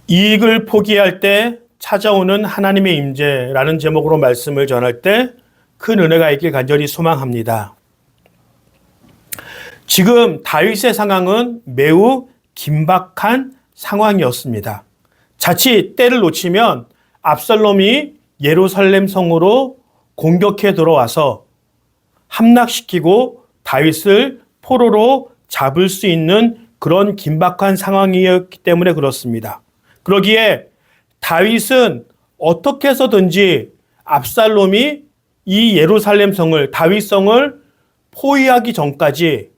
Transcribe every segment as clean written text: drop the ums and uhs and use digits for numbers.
이익을 포기할 때 찾아오는 하나님의 임재라는 제목으로 말씀을 전할 때 큰 은혜가 있길 간절히 소망합니다. 지금 다윗의 상황은 매우 긴박한 상황이었습니다. 자칫 때를 놓치면 압살롬이 예루살렘 성으로 공격해 들어와서 함락시키고 다윗을 포로로 잡을 수 있는 그런 긴박한 상황이었기 때문에 그렇습니다. 그러기에 다윗은 어떻게 해서든지 압살롬이 이 예루살렘 성을, 다윗성을 포위하기 전까지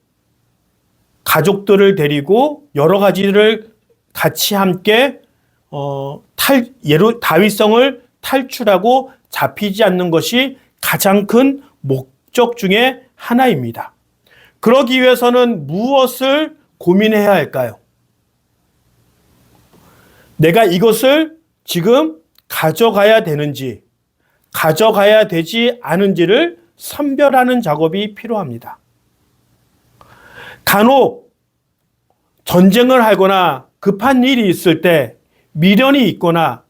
가족들을 데리고 여러 가지를 같이 함께 다윗성을 탈출하고 잡히지 않는 것이 가장 큰 목적 중에 하나입니다. 그러기 위해서는 무엇을 고민해야 할까요? 내가 이것을 지금 가져가야 되는지, 가져가야 되지 않은지를 선별하는 작업이 필요합니다. 간혹 전쟁을 하거나 급한 일이 있을 때 미련이 있거나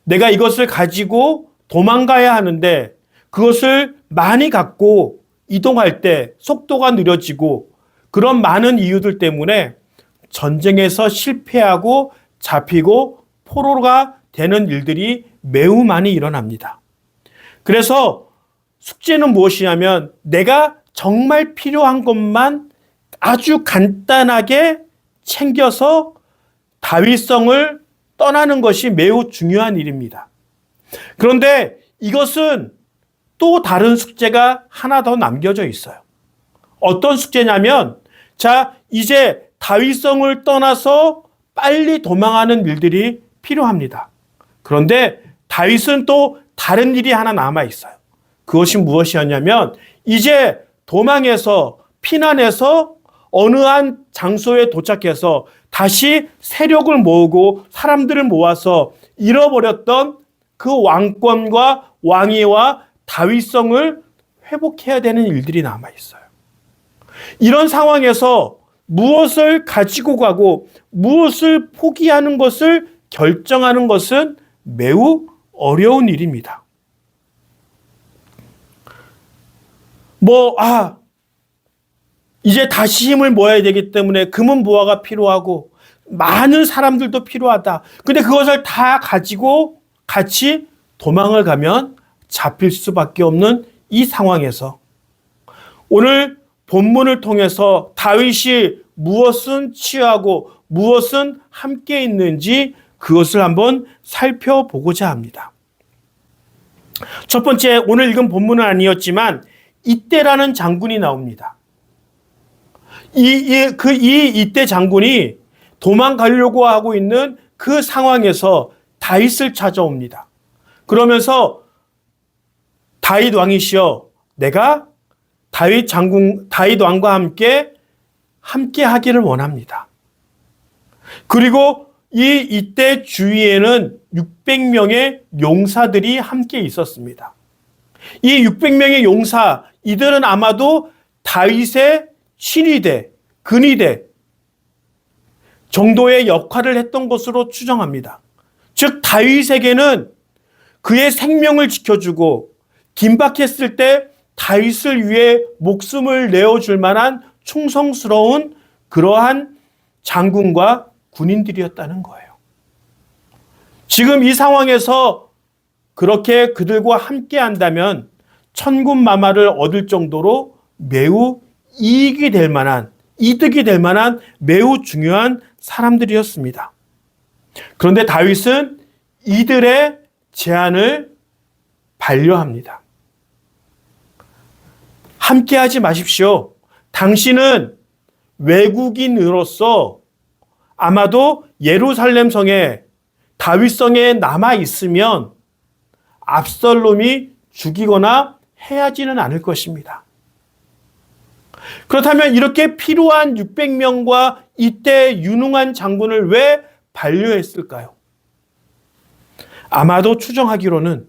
내가 이것을 가지고 도망가야 하는데 그것을 많이 갖고 이동할 때 속도가 느려지고 그런 많은 이유들 때문에 전쟁에서 실패하고 잡히고 포로가 되는 일들이 매우 많이 일어납니다. 그래서 숙제는 무엇이냐면 내가 정말 필요한 것만 아주 간단하게 챙겨서 다윗성을 떠나는 것이 매우 중요한 일입니다. 그런데 이것은 또 다른 숙제가 하나 더 남겨져 있어요. 어떤 숙제냐면, 자, 이제 다윗성을 떠나서 빨리 도망하는 일들이 필요합니다. 그런데 다윗은 또 다른 일이 하나 남아 있어요. 그것이 무엇이었냐면, 이제 도망해서 피난해서 어느 한 장소에 도착해서 다시 세력을 모으고 사람들을 모아서 잃어버렸던 그 왕권과 왕위와 다윗성을 회복해야 되는 일들이 남아 있어요. 이런 상황에서 무엇을 가지고 가고 무엇을 포기하는 것을 결정하는 것은 매우 어려운 일입니다. 이제 다시 힘을 모아야 되기 때문에 금은 보화가 필요하고 많은 사람들도 필요하다. 근데 그것을 다 가지고 같이 도망을 가면 잡힐 수밖에 없는 이 상황에서 오늘 본문을 통해서 다윗이 무엇은 취하고 무엇은 함께 있는지 그것을 한번 살펴보고자 합니다. 첫 번째, 오늘 읽은 본문은 아니었지만 이때라는 장군이 나옵니다. 이때 장군이 도망가려고 하고 있는 그 상황에서 다윗을 찾아옵니다. 그러면서 다윗 왕이시여, 내가 다윗 왕과 함께 하기를 원합니다. 그리고 이때 주위에는 600명의 용사들이 함께 있었습니다. 이 600명의 용사, 이들은 아마도 다윗의 친위대, 근위대 정도의 역할을 했던 것으로 추정합니다. 즉 다윗에게는 그의 생명을 지켜주고 긴박했을 때 다윗을 위해 목숨을 내어줄 만한 충성스러운 그러한 장군과 군인들이었다는 거예요. 지금 이 상황에서 그렇게 그들과 함께 한다면 천군만마를 얻을 정도로 매우 이득이 될 만한 매우 중요한 사람들이었습니다. 그런데 다윗은 이들의 제안을 반려합니다. 함께 하지 마십시오. 당신은 외국인으로서 아마도 예루살렘 성에 다윗성에 남아 있으면 압살롬이 죽이거나 해하지는 않을 것입니다. 그렇다면 이렇게 필요한 600명과 이때 유능한 장군을 왜 반려했을까요? 아마도 추정하기로는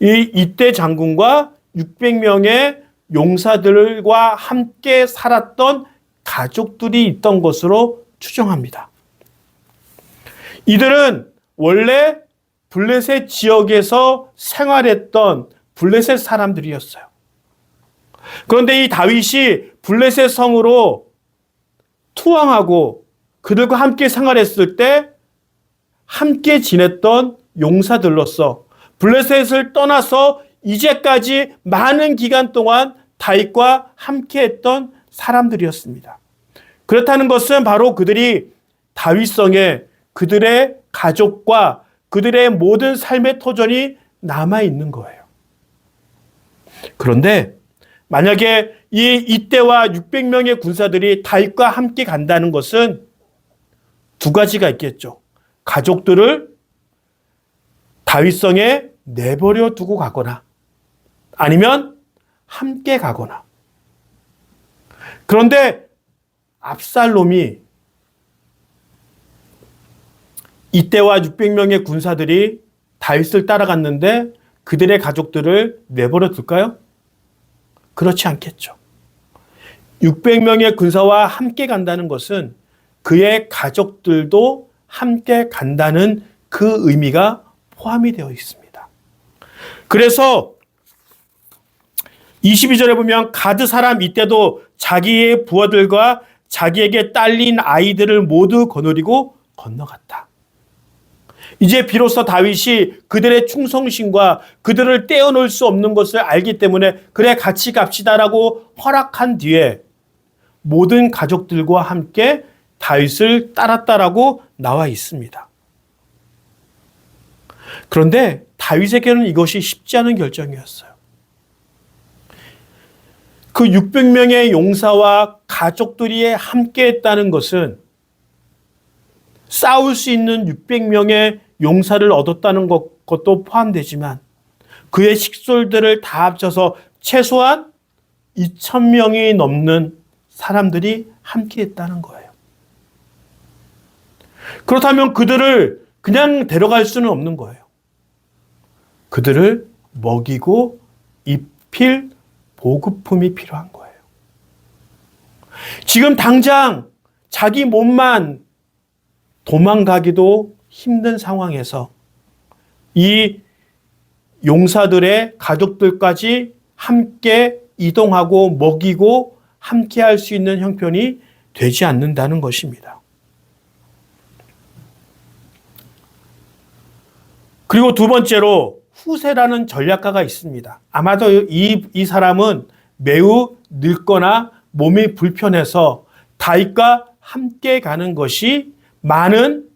이때 장군과 600명의 용사들과 함께 살았던 가족들이 있던 것으로 추정합니다. 이들은 원래 블레셋 지역에서 생활했던 블레셋 사람들이었어요. 그런데 이 다윗이 블레셋 성으로 투항하고 그들과 함께 생활했을 때 함께 지냈던 용사들로서 블레셋을 떠나서 이제까지 많은 기간 동안 다윗과 함께했던 사람들이었습니다. 그렇다는 것은 바로 그들이 다윗성에 그들의 가족과 그들의 모든 삶의 터전이 남아있는 거예요. 그런데 만약에 이때와 600명의 군사들이 다윗과 함께 간다는 것은 두 가지가 있겠죠. 가족들을 다윗성에 내버려 두고 가거나 아니면 함께 가거나. 그런데 압살롬이 이때와 600명의 군사들이 다윗을 따라갔는데 그들의 가족들을 내버려 둘까요? 그렇지 않겠죠. 600명의 군사와 함께 간다는 것은 그의 가족들도 함께 간다는 그 의미가 포함이 되어 있습니다. 그래서 22절에 보면 가드 사람 이때도 자기의 부하들과 자기에게 딸린 아이들을 모두 거느리고 건너갔다. 이제 비로소 다윗이 그들의 충성심과 그들을 떼어놓을 수 없는 것을 알기 때문에 그래 같이 갑시다라고 허락한 뒤에 모든 가족들과 함께 다윗을 따랐다라고 나와 있습니다. 그런데 다윗에게는 이것이 쉽지 않은 결정이었어요. 그 600명의 용사와 가족들이 함께 했다는 것은 싸울 수 있는 600명의 용사를 얻었다는 것도 포함되지만 그의 식솔들을 다 합쳐서 최소한 2,000명이 넘는 사람들이 함께 했다는 거예요. 그렇다면 그들을 그냥 데려갈 수는 없는 거예요. 그들을 먹이고 입힐 보급품이 필요한 거예요. 지금 당장 자기 몸만 도망가기도 힘든 상황에서 이 용사들의 가족들까지 함께 이동하고 먹이고 함께 할 수 있는 형편이 되지 않는다는 것입니다. 그리고 두 번째로 후세라는 전략가가 있습니다. 아마도 이 사람은 매우 늙거나 몸이 불편해서 다윗과 함께 가는 것이 많은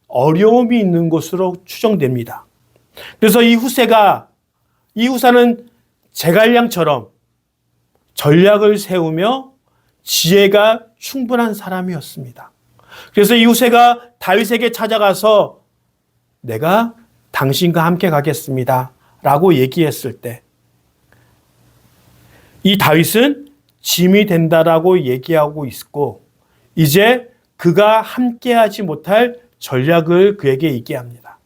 어려움이 있는 것으로 추정됩니다. 그래서 이 후사는 제갈량처럼 전략을 세우며 지혜가 충분한 사람이었습니다. 그래서 이 후세가 다윗에게 찾아가서 내가 당신과 함께 가겠습니다 라고 얘기했을 때 이 다윗은 짐이 된다라고 얘기하고 있고 이제 그가 함께하지 못할 전략을 그에게 얘기합니다.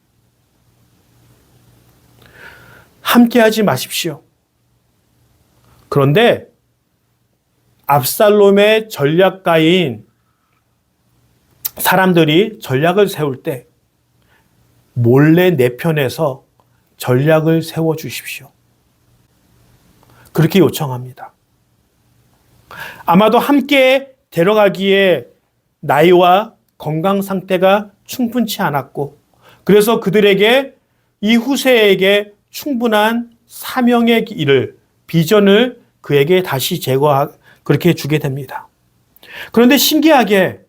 함께하지 마십시오. 그런데 압살롬의 전략가인 사람들이 전략을 세울 때 몰래 내 편에서 전략을 세워주십시오. 그렇게 요청합니다. 아마도 함께 데려가기에 나이와 건강 상태가 충분치 않았고 그래서 그들에게 이 후세에게 충분한 사명의 일을 비전을 그에게 다시 그렇게 주게 됩니다. 그런데 신기하게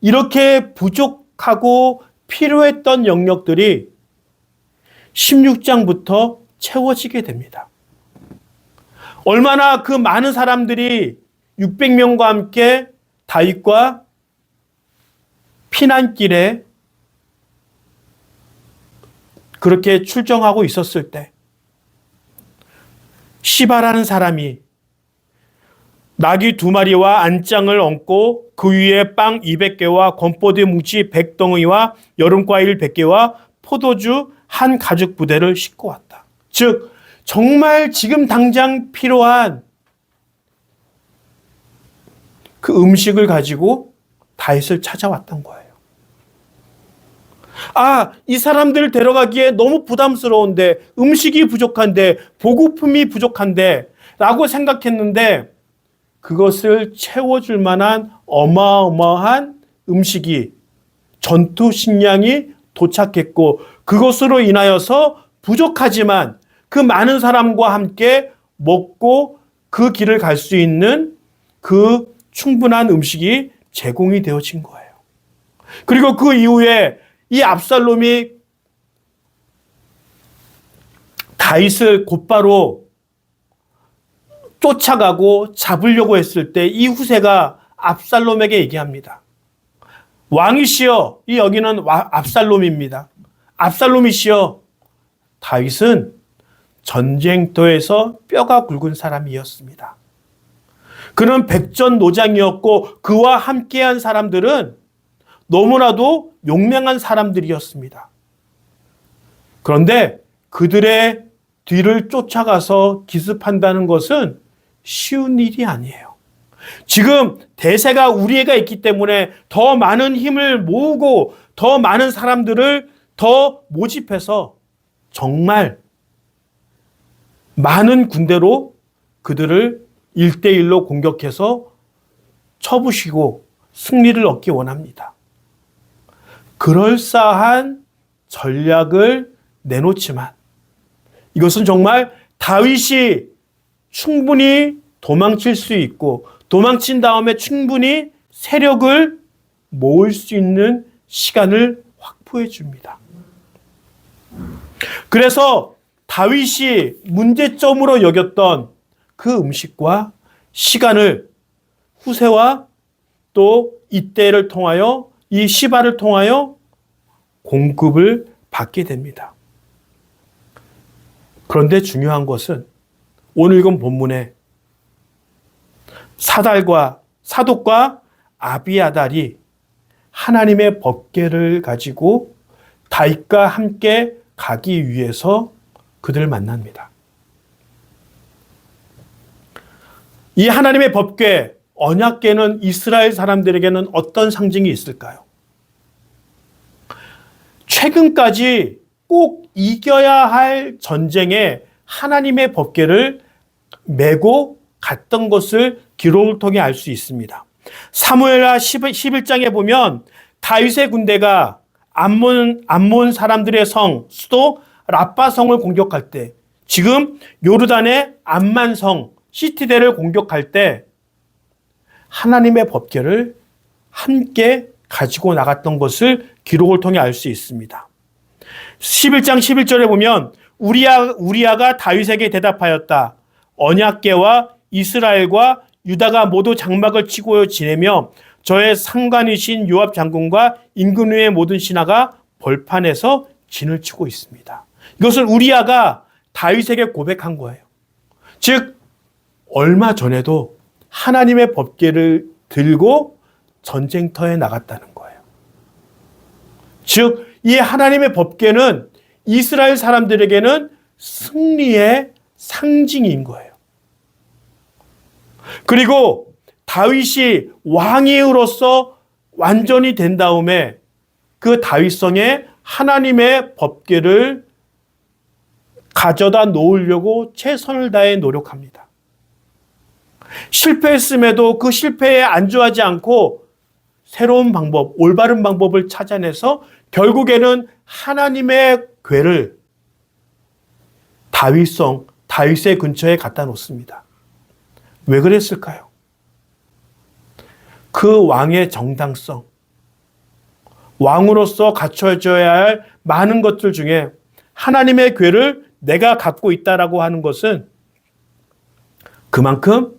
이렇게 부족하고 필요했던 영역들이 16장부터 채워지게 됩니다. 얼마나 그 많은 사람들이 600명과 함께 다윗과 피난길에 그렇게 출정하고 있었을 때 시바라는 사람이 나귀 2마리와 안장을 얹고 그 위에 빵 200개와 건포도 뭉치 100덩이와 여름과일 100개와 포도주 한 가죽 부대를 싣고 왔다. 즉 정말 지금 당장 필요한 그 음식을 가지고 다윗을 찾아왔던 거예요. 이 사람들 데려가기에 너무 부담스러운데, 음식이 부족한데, 보급품이 부족한데, 라고 생각했는데, 그것을 채워줄 만한 어마어마한 음식이, 전투 식량이 도착했고, 그것으로 인하여서 부족하지만 그 많은 사람과 함께 먹고 그 길을 갈 수 있는 그 충분한 음식이 제공이 되어진 거예요. 그리고 그 이후에 이 압살롬이 다윗을 곧바로 쫓아가고 잡으려고 했을 때 이 후세가 압살롬에게 얘기합니다. 왕이시여, 이 여기는 압살롬입니다. 압살롬이시여, 다윗은 전쟁터에서 뼈가 굵은 사람이었습니다. 그는 백전노장이었고 그와 함께한 사람들은 너무나도 용맹한 사람들이었습니다. 그런데 그들의 뒤를 쫓아가서 기습한다는 것은 쉬운 일이 아니에요. 지금 대세가 우리에게 있기 때문에 더 많은 힘을 모으고 더 많은 사람들을 더 모집해서 정말 많은 군대로 그들을 1대1로 공격해서 쳐부시고 승리를 얻기 원합니다. 그럴싸한 전략을 내놓지만 이것은 정말 다윗이 충분히 도망칠 수 있고 도망친 다음에 충분히 세력을 모을 수 있는 시간을 확보해 줍니다. 그래서 다윗이 문제점으로 여겼던 그 음식과 시간을 후세와 또 이때를 통하여 이 시바를 통하여 공급을 받게 됩니다. 그런데 중요한 것은 오늘 읽은 본문에 사독과 아비아달이 하나님의 법궤를 가지고 다윗과 함께 가기 위해서 그들을 만납니다. 이 하나님의 법궤, 언약궤는 이스라엘 사람들에게는 어떤 상징이 있을까요? 최근까지 꼭 이겨야 할 전쟁에 하나님의 법궤를 메고 갔던 것을 기록을 통해 알 수 있습니다. 사무엘하 11장에 보면 다윗의 군대가 암몬 사람들의 수도 라빠성을 공격할 때, 지금 요르단의 암만성 시티대를 공격할 때 하나님의 법궤를 함께 가지고 나갔던 것을 기록을 통해 알 수 있습니다. 11장 11절에 보면 우리아가 다윗에게 대답하였다. 언약궤와 이스라엘과 유다가 모두 장막을 치고 지내며 저의 상관이신 요압 장군과 인근위의 모든 신하가 벌판에서 진을 치고 있습니다. 이것을 우리아가 다윗에게 고백한 거예요. 즉 얼마 전에도 하나님의 법궤를 들고 전쟁터에 나갔다는 거예요. 즉 이 하나님의 법궤는 이스라엘 사람들에게는 승리의 상징인 거예요. 그리고 다윗이 왕이로서 완전히 된 다음에 그 다윗성에 하나님의 법궤를 가져다 놓으려고 최선을 다해 노력합니다. 실패했음에도 그 실패에 안주하지 않고 새로운 방법, 올바른 방법을 찾아내서 결국에는 하나님의 궤를 다윗의 근처에 갖다 놓습니다. 왜 그랬을까요? 그 왕의 정당성, 왕으로서 갖춰져야 할 많은 것들 중에 하나님의 궤를 내가 갖고 있다라고 하는 것은 그만큼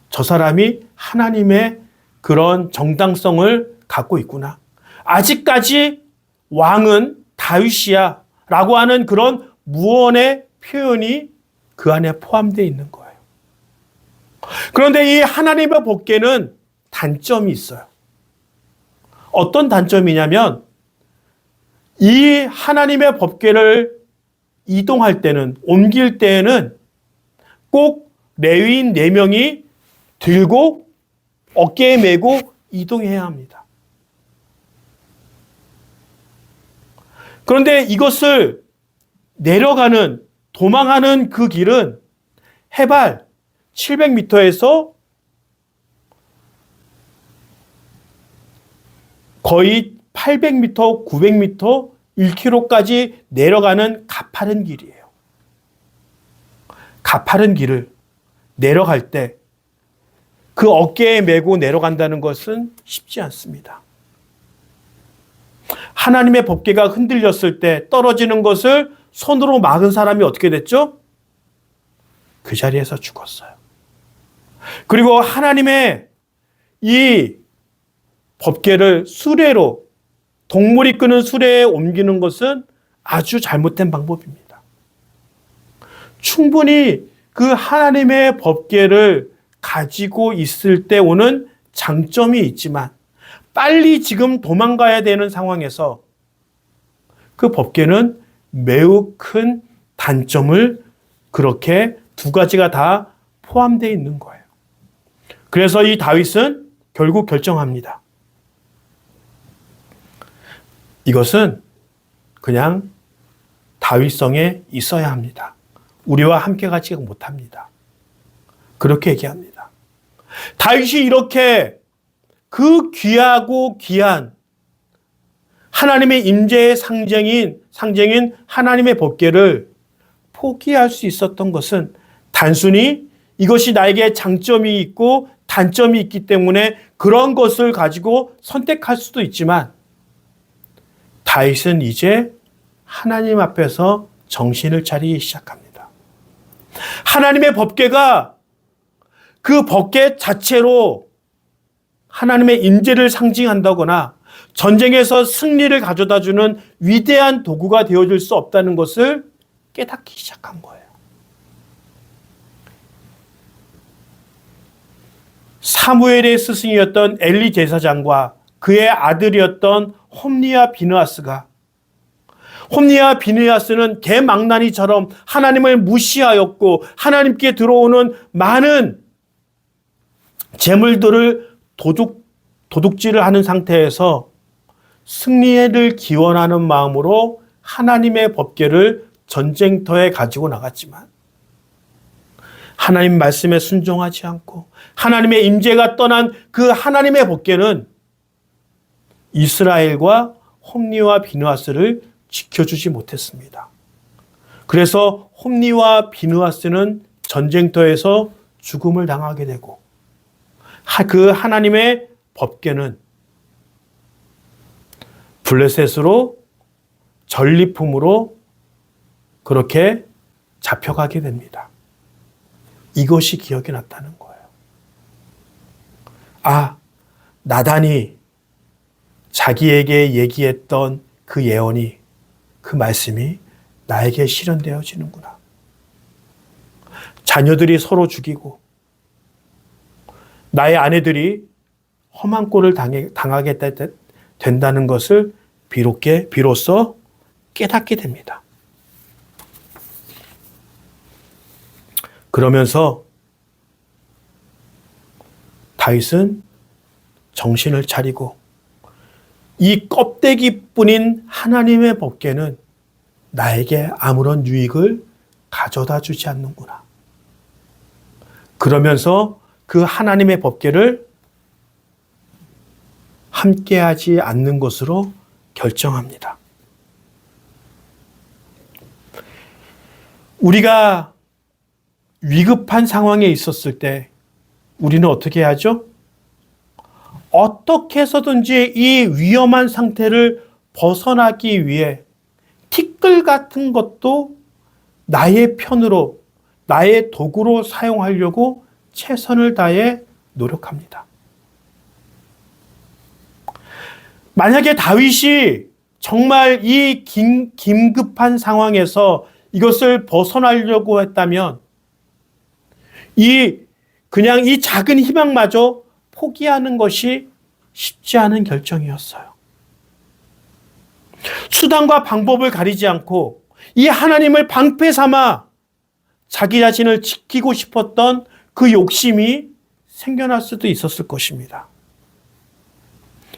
저 사람이 하나님의 그런 정당성을 갖고 있구나. 아직까지 왕은 다윗이야 라고 하는 그런 무언의 표현이 그 안에 포함되어 있는 거예요. 그런데 이 하나님의 법궤는 단점이 있어요. 어떤 단점이냐면 이 하나님의 법궤를 이동할 때는, 옮길 때에는 꼭 레위인 4명이 들고 어깨에 메고 이동해야 합니다. 그런데 이것을 내려가는, 도망하는 그 길은 해발 700m에서 거의 800m, 900m, 1km까지 내려가는 가파른 길이에요. 가파른 길을 내려갈 때 그 어깨에 메고 내려간다는 것은 쉽지 않습니다. 하나님의 법궤가 흔들렸을 때 떨어지는 것을 손으로 막은 사람이 어떻게 됐죠? 그 자리에서 죽었어요. 그리고 하나님의 이 법궤를 수레로, 동물이 끄는 수레에 옮기는 것은 아주 잘못된 방법입니다. 충분히 그 하나님의 법궤를 가지고 있을 때 오는 장점이 있지만 빨리 지금 도망가야 되는 상황에서 그 법궤는 매우 큰 단점을, 그렇게 두 가지가 다 포함되어 있는 거예요. 그래서 이 다윗은 결국 결정합니다. 이것은 그냥 다윗성에 있어야 합니다. 우리와 함께 가지 못합니다. 그렇게 얘기합니다. 다윗이 이렇게 그 귀하고 귀한 하나님의 임재의 상징인 하나님의 법궤를 포기할 수 있었던 것은 단순히 이것이 나에게 장점이 있고 단점이 있기 때문에 그런 것을 가지고 선택할 수도 있지만, 다윗은 이제 하나님 앞에서 정신을 차리기 시작합니다. 하나님의 법궤가 그 법궤 자체로 하나님의 임재를 상징한다거나 전쟁에서 승리를 가져다 주는 위대한 도구가 되어줄 수 없다는 것을 깨닫기 시작한 거예요. 사무엘의 스승이었던 엘리 제사장과 그의 아들이었던 홈니와 비느하스가, 홈니와 비느하스는 개망나니처럼 하나님을 무시하였고 하나님께 들어오는 많은 재물들을 도둑질을 하는 상태에서 승리를 기원하는 마음으로 하나님의 법궤를 전쟁터에 가지고 나갔지만 하나님 말씀에 순종하지 않고 하나님의 임재가 떠난 그 하나님의 법궤는 이스라엘과 홈니와 비느하스를 지켜주지 못했습니다. 그래서 홈니와 비느하스는 전쟁터에서 죽음을 당하게 되고 그 하나님의 법궤는 블레셋으로 전리품으로 그렇게 잡혀가게 됩니다. 이것이 기억이 났다는 거예요. 아, 나단이 자기에게 얘기했던 그 예언이, 그 말씀이 나에게 실현되어지는구나. 자녀들이 서로 죽이고 나의 아내들이 험한 꼴을 당하게 된다는 것을 비로소 깨닫게 됩니다. 그러면서 다윗은 정신을 차리고 이 껍데기뿐인 하나님의 법궤는 나에게 아무런 유익을 가져다 주지 않는구나. 그러면서 그 하나님의 법궤를 함께하지 않는 것으로 결정합니다. 우리가 위급한 상황에 있었을 때 우리는 어떻게 하죠? 어떻게 해서든지 이 위험한 상태를 벗어나기 위해 티끌 같은 것도 나의 편으로, 나의 도구로 사용하려고 최선을 다해 노력합니다. 만약에 다윗이 정말 이 긴급한 상황에서 이것을 벗어나려고 했다면 그냥 이 작은 희망마저 포기하는 것이 쉽지 않은 결정이었어요. 수단과 방법을 가리지 않고 이 하나님을 방패 삼아 자기 자신을 지키고 싶었던 그 욕심이 생겨날 수도 있었을 것입니다.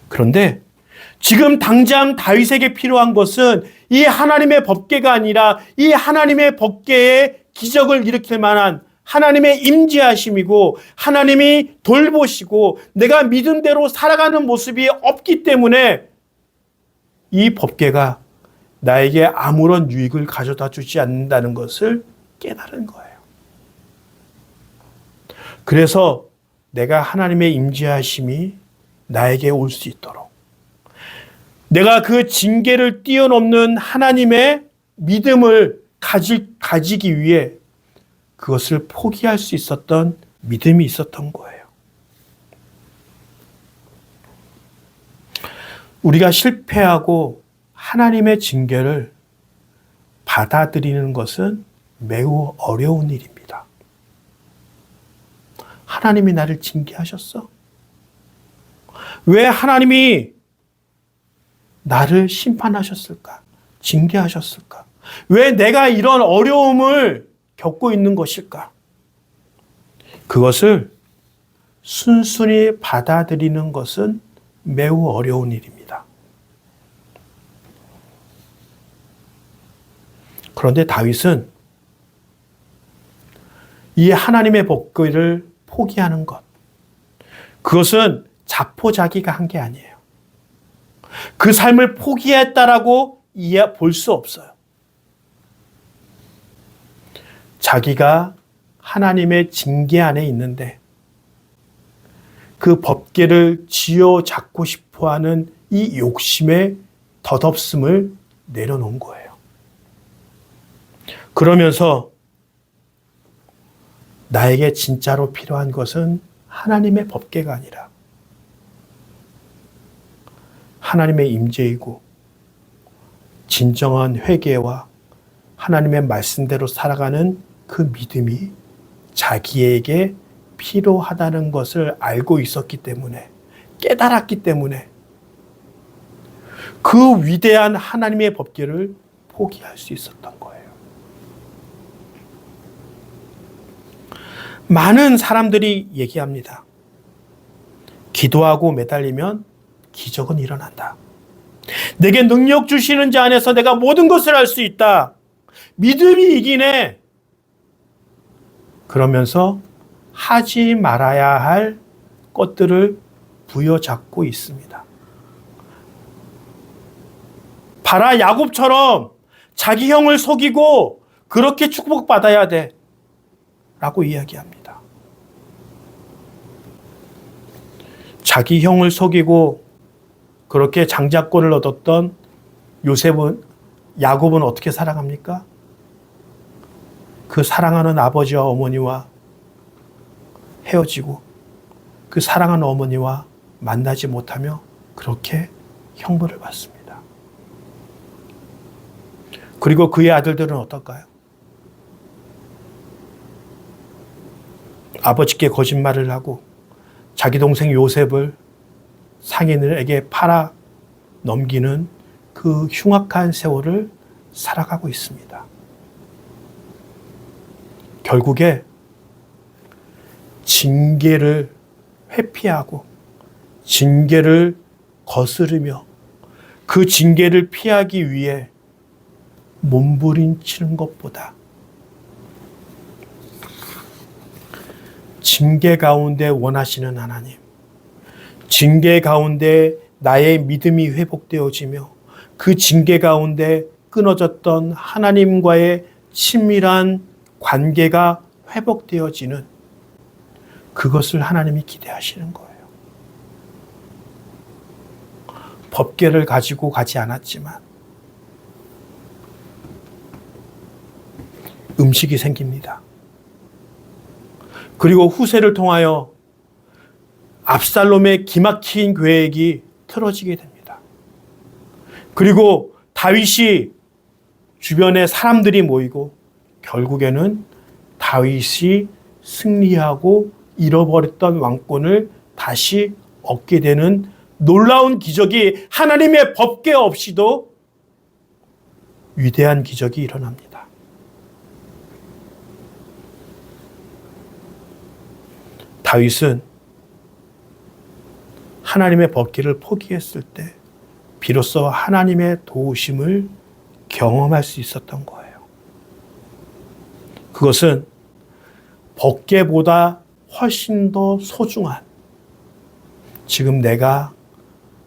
그런데 지금 당장 다윗에게 필요한 것은 이 하나님의 법궤가 아니라 이 하나님의 법궤에 기적을 일으킬 만한 하나님의 임재하심이고 하나님이 돌보시고 내가 믿음대로 살아가는 모습이 없기 때문에 이 법궤가 나에게 아무런 유익을 가져다 주지 않는다는 것을 깨달은 거예요. 그래서 내가 하나님의 임재하심이 나에게 올 수 있도록 내가 그 징계를 뛰어넘는 하나님의 믿음을 가지기 위해 그것을 포기할 수 있었던 믿음이 있었던 거예요. 우리가 실패하고 하나님의 징계를 받아들이는 것은 매우 어려운 일입니다. 하나님이 나를 징계하셨어? 왜 하나님이 나를 심판하셨을까? 징계하셨을까? 왜 내가 이런 어려움을 겪고 있는 것일까? 그것을 순순히 받아들이는 것은 매우 어려운 일입니다. 그런데 다윗은 이 하나님의 법궤를 포기하는 것, 그것은 자포자기가 한 게 아니에요. 그 삶을 포기했다라고 볼 수 없어요. 자기가 하나님의 징계 안에 있는데 그 법궤를 쥐어잡고 싶어하는 이 욕심의 덧없음을 내려놓은 거예요. 그러면서 나에게 진짜로 필요한 것은 하나님의 법궤가 아니라 하나님의 임재이고 진정한 회개와 하나님의 말씀대로 살아가는 그 믿음이 자기에게 필요하다는 것을 알고 있었기 때문에, 깨달았기 때문에 그 위대한 하나님의 법궤를 포기할 수 있었던 거예요. 많은 사람들이 얘기합니다. 기도하고 매달리면 기적은 일어난다. 내게 능력 주시는 자 안에서 내가 모든 것을 할 수 있다. 믿음이 이기네. 그러면서 하지 말아야 할 것들을 부여잡고 있습니다. 봐라, 야곱처럼 자기 형을 속이고 그렇게 축복받아야 돼 라고 이야기합니다. 자기 형을 속이고 그렇게 장자권을 얻었던 야곱은 어떻게 살아갑니까? 그 사랑하는 아버지와 어머니와 헤어지고 그 사랑하는 어머니와 만나지 못하며 그렇게 형벌을 받습니다. 그리고 그의 아들들은 어떨까요? 아버지께 거짓말을 하고 자기 동생 요셉을 상인에게 팔아 넘기는 그 흉악한 세월을 살아가고 있습니다. 결국에 징계를 회피하고 징계를 거스르며 그 징계를 피하기 위해 몸부림치는 것보다 징계 가운데 원하시는 하나님, 징계 가운데 나의 믿음이 회복되어지며 그 징계 가운데 끊어졌던 하나님과의 친밀한 관계가 회복되어지는 그것을 하나님이 기대하시는 거예요. 법궤를 가지고 가지 않았지만 음식이 생깁니다. 그리고 후세를 통하여 압살롬의 기막힌 계획이 틀어지게 됩니다. 그리고 다윗이 주변에 사람들이 모이고 결국에는 다윗이 승리하고 잃어버렸던 왕권을 다시 얻게 되는 놀라운 기적이 하나님의 법궤 없이도 위대한 기적이 일어납니다. 다윗은 하나님의 법궤를 포기했을 때 비로소 하나님의 도우심을 경험할 수 있었던 거예요. 그것은 법궤보다 훨씬 더 소중한, 지금 내가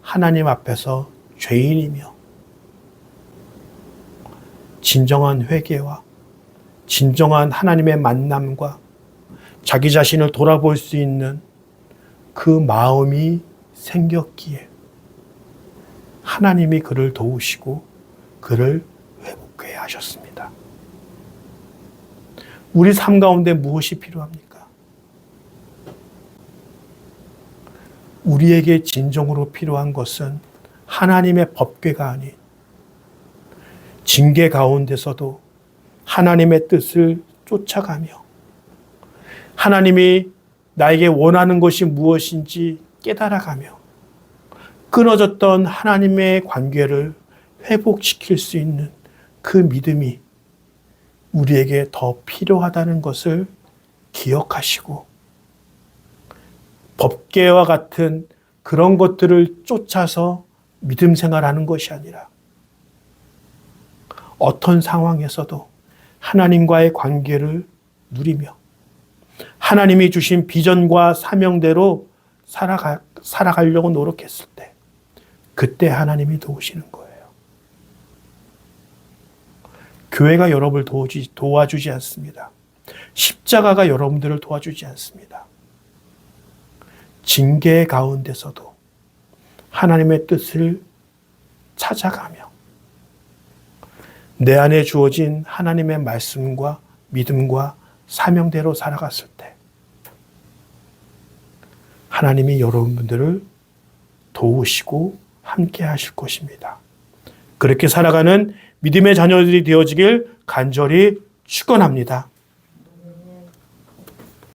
하나님 앞에서 죄인이며 진정한 회개와 진정한 하나님의 만남과 자기 자신을 돌아볼 수 있는 그 마음이 생겼기에 하나님이 그를 도우시고 그를 회복해 하셨습니다. 우리 삶 가운데 무엇이 필요합니까? 우리에게 진정으로 필요한 것은 하나님의 법궤가 아닌 징계 가운데서도 하나님의 뜻을 쫓아가며 하나님이 나에게 원하는 것이 무엇인지 깨달아가며 끊어졌던 하나님의 관계를 회복시킬 수 있는 그 믿음이 우리에게 더 필요하다는 것을 기억하시고 법궤와 같은 그런 것들을 쫓아서 믿음 생활하는 것이 아니라 어떤 상황에서도 하나님과의 관계를 누리며 하나님이 주신 비전과 사명대로 살아가려고 노력했을 때 그때 하나님이 도우시는 거예요. 교회가 여러분을 도와주지 않습니다. 십자가가 여러분들을 도와주지 않습니다. 징계 가운데서도 하나님의 뜻을 찾아가며 내 안에 주어진 하나님의 말씀과 믿음과 사명대로 살아갔을 때 하나님이 여러분들을 도우시고 함께 하실 것입니다. 그렇게 살아가는 믿음의 자녀들이 되어지길 간절히 축원합니다.